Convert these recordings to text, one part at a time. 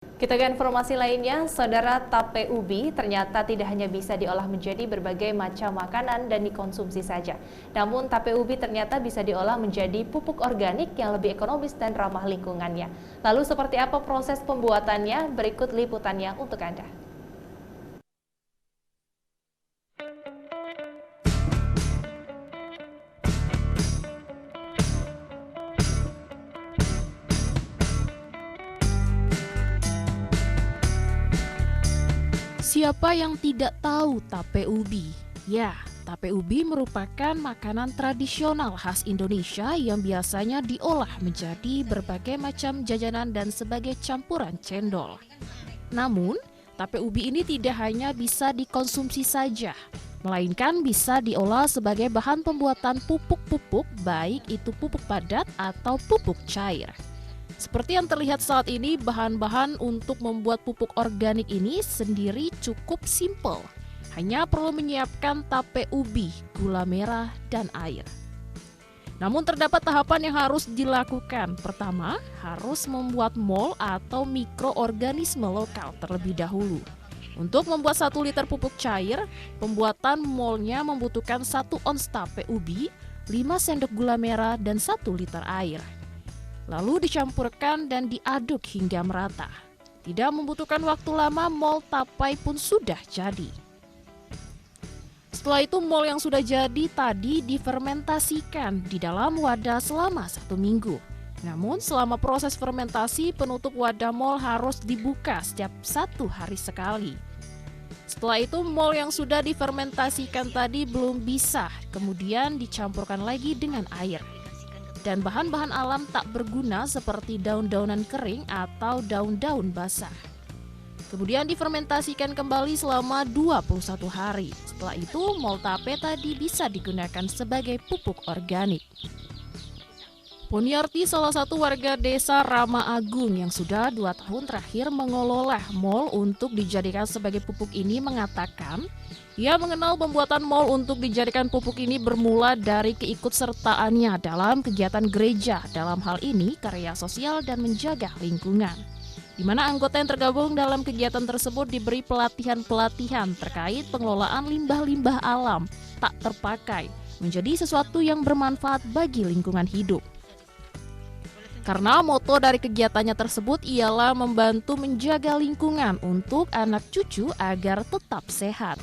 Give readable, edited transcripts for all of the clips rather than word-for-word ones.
Kita ke informasi lainnya, saudara, tape ubi ternyata tidak hanya bisa diolah menjadi berbagai macam makanan dan dikonsumsi saja. Namun tape ubi ternyata bisa diolah menjadi pupuk organik yang lebih ekonomis dan ramah lingkungannya. Lalu seperti apa proses pembuatannya? Berikut liputannya untuk Anda. Siapa yang tidak tahu tape ubi? Ya, tape ubi merupakan makanan tradisional khas Indonesia yang biasanya diolah menjadi berbagai macam jajanan dan sebagai campuran cendol. Namun, tape ubi ini tidak hanya bisa dikonsumsi saja, melainkan bisa diolah sebagai bahan pembuatan pupuk-pupuk, baik itu pupuk padat atau pupuk cair. Seperti yang terlihat saat ini, bahan-bahan untuk membuat pupuk organik ini sendiri cukup simpel. Hanya perlu menyiapkan tape ubi, gula merah, dan air. Namun terdapat tahapan yang harus dilakukan. Pertama, harus membuat mol atau mikroorganisme lokal terlebih dahulu. Untuk membuat 1 liter pupuk cair, pembuatan molnya membutuhkan 1 ons tape ubi, 5 sendok gula merah, dan 1 liter air. Lalu dicampurkan dan diaduk hingga merata. Tidak membutuhkan waktu lama, mol tapai pun sudah jadi. Setelah itu mol yang sudah jadi tadi difermentasikan di dalam wadah selama 1 minggu. Namun selama proses fermentasi, penutup wadah mol harus dibuka setiap 1 hari sekali. Setelah itu mol yang sudah difermentasikan tadi belum bisa, kemudian dicampurkan lagi dengan air. Dan bahan-bahan alam tak berguna seperti daun-daunan kering atau daun-daun basah. Kemudian difermentasikan kembali selama 21 hari. Setelah itu, mol tape tadi bisa digunakan sebagai pupuk organik. Poniarti, salah satu warga desa Rama Agung yang sudah 2 tahun terakhir mengelola mol untuk dijadikan sebagai pupuk ini, mengatakan ia mengenal pembuatan mol untuk dijadikan pupuk ini bermula dari keikutsertaannya dalam kegiatan gereja, dalam hal ini karya sosial dan menjaga lingkungan, di mana anggota yang tergabung dalam kegiatan tersebut diberi pelatihan-pelatihan terkait pengelolaan limbah-limbah alam tak terpakai menjadi sesuatu yang bermanfaat bagi lingkungan hidup. Karena moto dari kegiatannya tersebut ialah membantu menjaga lingkungan untuk anak cucu agar tetap sehat.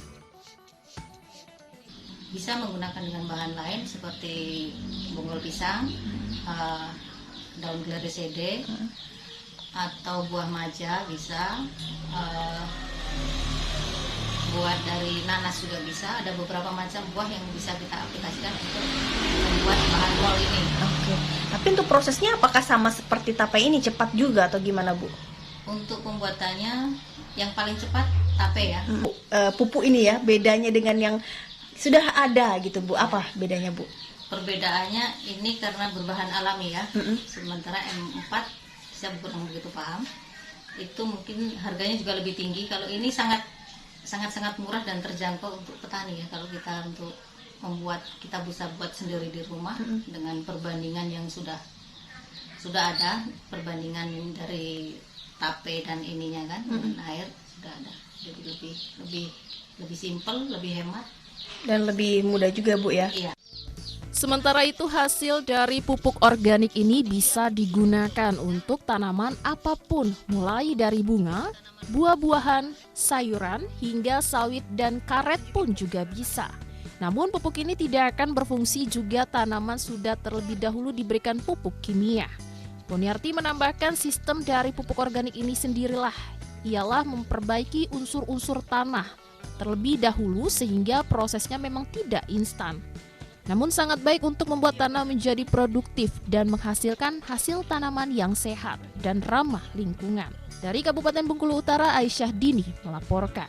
Bisa menggunakan dengan bahan lain seperti bonggol pisang, daun gledesede, atau buah maja bisa, buat dari nanas juga bisa. Ada beberapa macam buah yang bisa kita aplikasikan untuk membuat bahan mol ini. Oke. Tapi untuk prosesnya apakah sama seperti tape ini, cepat juga atau gimana, Bu? Untuk pembuatannya yang paling cepat tape ya. Pupuk ini ya, bedanya dengan yang sudah ada gitu, Bu. Apa bedanya, Bu? Perbedaannya ini karena berbahan alami ya. Sementara M4, saya kurang begitu paham, itu mungkin harganya juga lebih tinggi. Kalau ini sangat murah dan terjangkau untuk petani ya. Kalau kita untuk membuat, kita bisa buat sendiri di rumah dengan perbandingan yang sudah ada, perbandingan dari tape dan ininya kan, dengan air sudah ada. Jadi lebih simpel, lebih hemat Dan lebih mudah juga, Bu ya. iya. Sementara itu, hasil dari pupuk organik ini bisa digunakan untuk tanaman apapun, mulai dari bunga, buah-buahan, sayuran, hingga sawit dan karet pun juga bisa. Namun pupuk ini tidak akan berfungsi jika tanaman sudah terlebih dahulu diberikan pupuk kimia. Poniarti menambahkan sistem dari pupuk organik ini sendirilah, ialah memperbaiki unsur-unsur tanah terlebih dahulu sehingga prosesnya memang tidak instan. Namun sangat baik untuk membuat tanah menjadi produktif dan menghasilkan hasil tanaman yang sehat dan ramah lingkungan. Dari Kabupaten Bengkulu Utara, Aisyah Dini melaporkan.